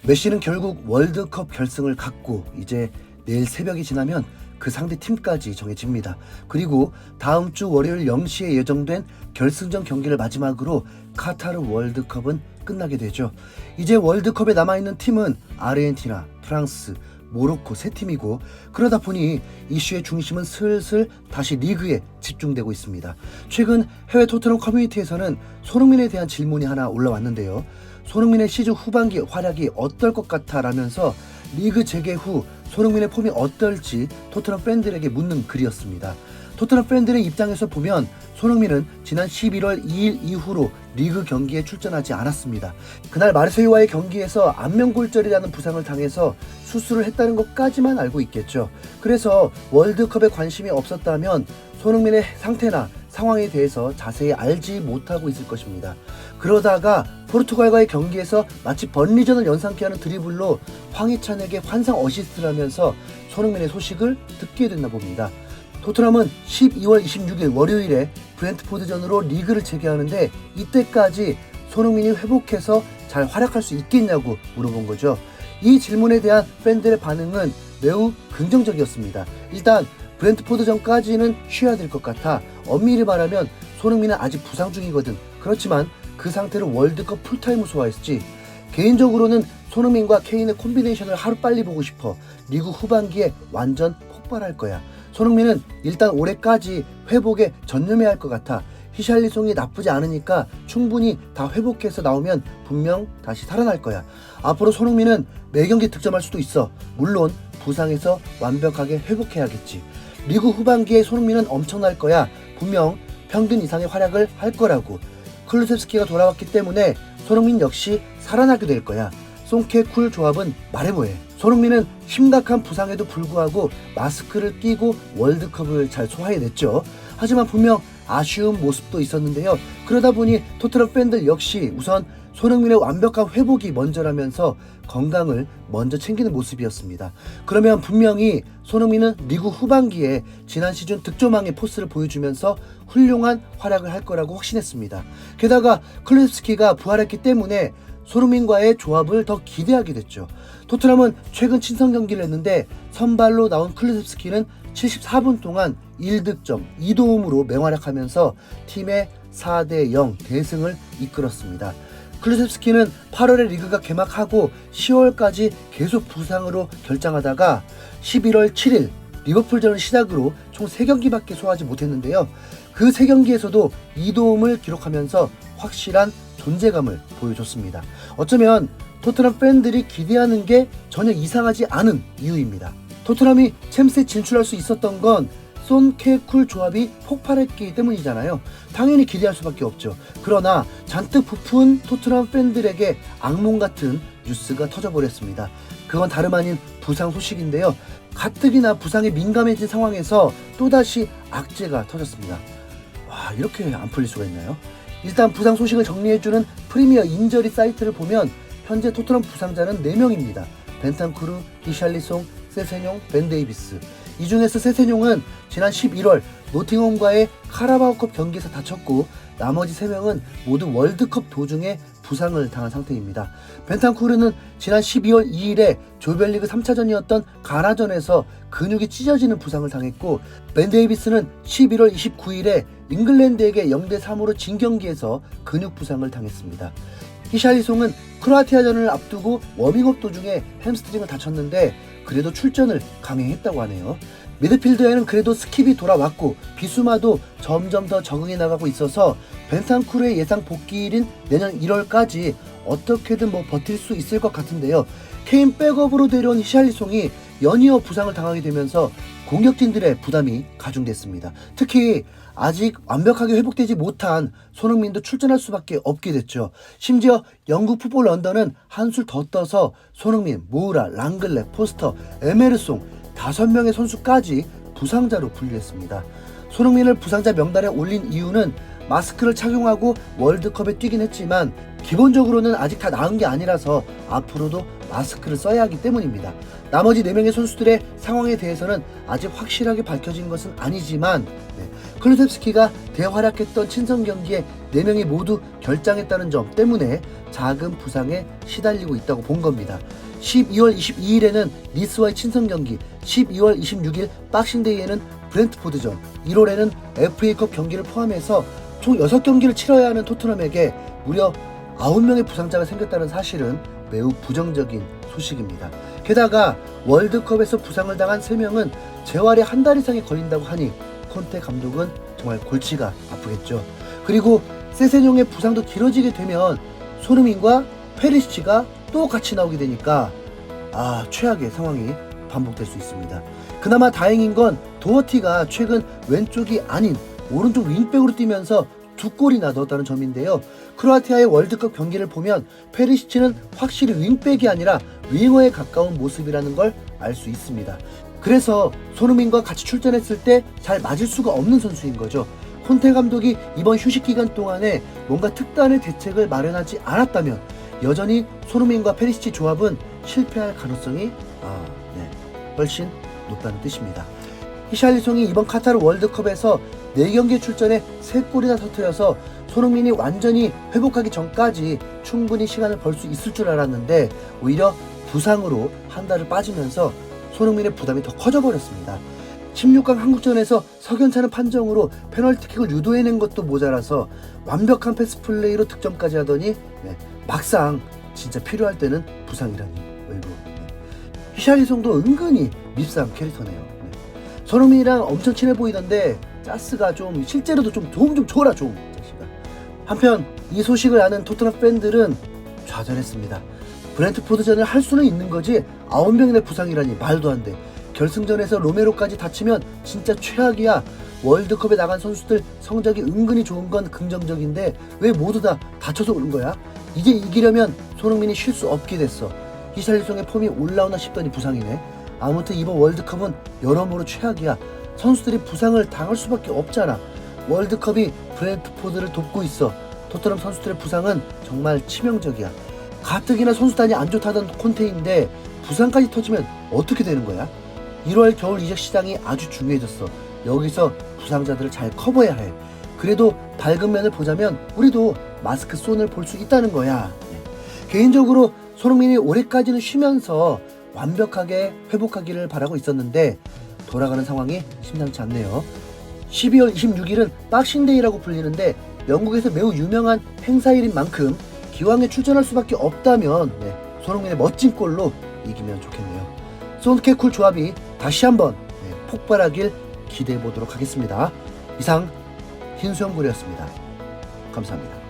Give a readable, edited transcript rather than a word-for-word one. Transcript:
메시는 결국 월드컵 결승을 갖고 이제 내일 새벽이 지나면 그 상대 팀까지 정해집니다. 그리고 다음 주 월요일 0시에 예정된 결승전 경기를 마지막으로 카타르 월드컵은 끝나게 되죠. 이제 월드컵에 남아있는 팀은 아르헨티나, 프랑스, 모로코 세 팀이고, 그러다 보니 이슈의 중심은 슬슬 다시 리그에 집중되고 있습니다. 최근 해외 토트넘 커뮤니티에서는 손흥민에 대한 질문이 하나 올라왔는데요. 손흥민의 시즌 후반기 활약이 어떨 것 같아 라면서 리그 재개 후 손흥민의 폼이 어떨지 토트넘 팬들에게 묻는 글이었습니다. 토트넘 팬들의 입장에서 보면 손흥민은 지난 11월 2일 이후로 리그 경기에 출전하지 않았습니다. 그날 마르세유와의 경기에서 안면골절이라는 부상을 당해서 수술을 했다는 것까지만 알고 있겠죠. 그래서 월드컵에 관심이 없었다면 손흥민의 상태나 상황에 대해서 자세히 알지 못하고 있을 것입니다. 그러다가 포르투갈과의 경기에서 마치 번리전을 연상케 하는 드리블로 황희찬에게 환상 어시스트를 하면서 손흥민의 소식을 듣게 됐나 봅니다. 토트넘은 12월 26일 월요일에 브렌트포드전으로 리그를 재개하는데 이때까지 손흥민이 회복해서 잘 활약할 수 있겠냐고 물어본 거죠. 이 질문에 대한 팬들의 반응은 매우 긍정적이었습니다. 일단 브렌트포드전까지는 쉬어야 될 것 같아. 엄밀히 말하면 손흥민은 아직 부상 중이거든. 그렇지만 그 상태로 월드컵 풀타임을 소화했지. 개인적으로는 손흥민과 케인의 콤비네이션을 하루빨리 보고 싶어. 리그 후반기에 완전 폭발할 거야. 손흥민은 일단 올해까지 회복에 전념해야 할 것 같아. 히샬리송이 나쁘지 않으니까 충분히 다 회복해서 나오면 분명 다시 살아날 거야. 앞으로 손흥민은 매경기 득점할 수도 있어. 물론 부상에서 완벽하게 회복해야겠지. 리그 후반기에 손흥민은 엄청날 거야. 분명 평균 이상의 활약을 할 거라고. 클루셉스키가 돌아왔기 때문에 손흥민 역시 살아나게 될 거야. 송케쿨 조합은 말해보해. 손흥민은 심각한 부상에도 불구하고 마스크를 끼고 월드컵을 잘 소화해냈죠. 하지만 분명 아쉬운 모습도 있었는데요. 그러다 보니 토트넘 팬들 역시 우선 손흥민의 완벽한 회복이 먼저라면서 건강을 먼저 챙기는 모습이었습니다. 그러면 분명히 손흥민은 리그 후반기에 지난 시즌 득점왕의 포스를 보여주면서 훌륭한 활약을 할 거라고 확신했습니다. 게다가 클루셉스키가 부활했기 때문에 손흥민과의 조합을 더 기대하게 됐죠. 토트넘은 최근 친선 경기를 했는데 선발로 나온 클루셉스키는 74분 동안 1득점 2도움으로 맹활약하면서 팀의 4대0 대승을 이끌었습니다. 클루셉스키는 8월에 리그가 개막하고 10월까지 계속 부상으로 결장하다가 11월 7일 리버풀전을 시작으로 총 3경기밖에 소화하지 못했는데요. 그 3경기에서도 2도움을 기록하면서 확실한 존재감을 보여줬습니다. 어쩌면 토트넘 팬들이 기대하는 게 전혀 이상하지 않은 이유입니다. 토트넘이 챔스에 진출할 수 있었던 건 손케쿨 조합이 폭발했기 때문이잖아요. 당연히 기대할 수밖에 없죠. 그러나 잔뜩 부푼 토트넘 팬들에게 악몽 같은 뉴스가 터져버렸습니다. 그건 다름 아닌 부상 소식인데요. 가뜩이나 부상에 민감해진 상황에서 또다시 악재가 터졌습니다. 와, 이렇게 안 풀릴 수가 있나요? 일단 부상 소식을 정리해주는 프리미어 인저리 사이트를 보면 현재 토트넘 부상자는 4명입니다. 벤탄쿠르, 히샬리송, 세세뇽, 벤 데이비스. 이 중에서 세세뇽은 지난 11월 노팅엄과의 카라바오컵 경기에서 다쳤고 나머지 3명은 모두 월드컵 도중에 부상을 당한 상태입니다. 벤탄쿠르는 지난 12월 2일에 조별리그 3차전이었던 가나전에서 근육이 찢어지는 부상을 당했고 벤 데이비스는 11월 29일에 잉글랜드에게 0대3으로 진 경기에서 근육 부상을 당했습니다. 히샬리송은 크로아티아전을 앞두고 워밍업 도중에 햄스트링을 다쳤는데 그래도 출전을 강행했다고 하네요. 미드필드에는 그래도 스킵이 돌아왔고 비수마도 점점 더 적응해 나가고 있어서 벤탄쿠르의 예상 복귀일인 내년 1월까지 어떻게든 버틸 수 있을 것 같은데요. 케인 백업으로 데려온 히샬리송이 연이어 부상을 당하게 되면서 공격진들의 부담이 가중됐습니다. 특히 아직 완벽하게 회복되지 못한 손흥민도 출전할 수밖에 없게 됐죠. 심지어 영국 풋볼 런던은 한술 더 떠서 손흥민, 모우라, 랑글레, 포스터, 에메르송 5명의 선수까지 부상자로 분류했습니다. 손흥민을 부상자 명단에 올린 이유는 마스크를 착용하고 월드컵에 뛰긴 했지만 기본적으로는 아직 다 나은 게 아니라서 앞으로도 마스크를 써야 하기 때문입니다. 나머지 4명의 선수들의 상황에 대해서는 아직 확실하게 밝혀진 것은 아니지만 클루셉스키가 대활약했던 친선 경기에 4명이 모두 결장했다는 점 때문에 작은 부상에 시달리고 있다고 본 겁니다. 12월 22일에는 니스와의 친선 경기, 12월 26일 박싱데이에는 브렌트포드전, 1월에는 FA컵 경기를 포함해서 총 6경기를 치러야 하는 토트넘에게 무려 9명의 부상자가 생겼다는 사실은 매우 부정적인 소식입니다. 게다가 월드컵에서 부상을 당한 3명은 재활에 한 달 이상이 걸린다고 하니 콘테 감독은 정말 골치가 아프겠죠. 그리고 세세뇽의 부상도 길어지게 되면 손흥민과 페리시치가 또 같이 나오게 되니까 최악의 상황이 반복될 수 있습니다. 그나마 다행인 건 도어티가 최근 왼쪽이 아닌 오른쪽 윙백으로 뛰면서 2골이나 넣었다는 점인데요. 크로아티아의 월드컵 경기를 보면 페리시치는 확실히 윙백이 아니라 윙어에 가까운 모습이라는 걸 알 수 있습니다. 그래서 손흥민과 같이 출전했을 때 잘 맞을 수가 없는 선수인 거죠. 콘테 감독이 이번 휴식 기간 동안에 뭔가 특단의 대책을 마련하지 않았다면 여전히 손흥민과 페리시치 조합은 실패할 가능성이 훨씬 높다는 뜻입니다. 히샬리송이 이번 카타르 월드컵에서 4경기 출전에 3골이나 터뜨려서 손흥민이 완전히 회복하기 전까지 충분히 시간을 벌 수 있을 줄 알았는데 오히려 부상으로 한 달을 빠지면서 손흥민의 부담이 더 커져버렸습니다. 16강 한국전에서 석연찮은 판정으로 페널티킥을 유도해낸 것도 모자라서 완벽한 패스 플레이로 득점까지 하더니 막상 진짜 필요할 때는 부상이라니. 히샬리송도 은근히 밉상 캐릭터네요. 손흥민이랑 엄청 친해 보이던데 짜스가 좀 실제로도 좀 도움 좀 줘라 좀 자식아. 한편 이 소식을 아는 토트넘 팬들은 좌절했습니다. 브렌트포드전을 할 수는 있는 거지 9명의 부상이라니 말도 안 돼. 결승전에서 로메로까지 다치면 진짜 최악이야. 월드컵에 나간 선수들 성적이 은근히 좋은 건 긍정적인데 왜 모두 다 다쳐서 그런 거야? 이제 이기려면 손흥민이 쉴 수 없게 됐어. 히샬리송의 폼이 올라오나 싶더니 부상이네. 아무튼 이번 월드컵은 여러모로 최악이야. 선수들이 부상을 당할 수밖에 없잖아. 월드컵이 브렌트포드를 돕고 있어. 토트넘 선수들의 부상은 정말 치명적이야. 가뜩이나 선수단이 안 좋다던 콘테인데 부상까지 터지면 어떻게 되는 거야? 1월 겨울 이적 시장이 아주 중요해졌어. 여기서 부상자들을 잘 커버해야 해. 그래도 밝은 면을 보자면 우리도 마스크 손을 볼 수 있다는 거야. 개인적으로 손흥민이 올해까지는 쉬면서 완벽하게 회복하기를 바라고 있었는데 돌아가는 상황이 심상치 않네요. 12월 26일은 박싱데이라고 불리는데 영국에서 매우 유명한 행사일인 만큼 기왕에 출전할 수밖에 없다면 손흥민의 멋진 골로 이기면 좋겠네요. 손케쿨 조합이 다시 한번 폭발하길 기대해 보도록 하겠습니다. 이상 흰수염고리였습니다. 감사합니다.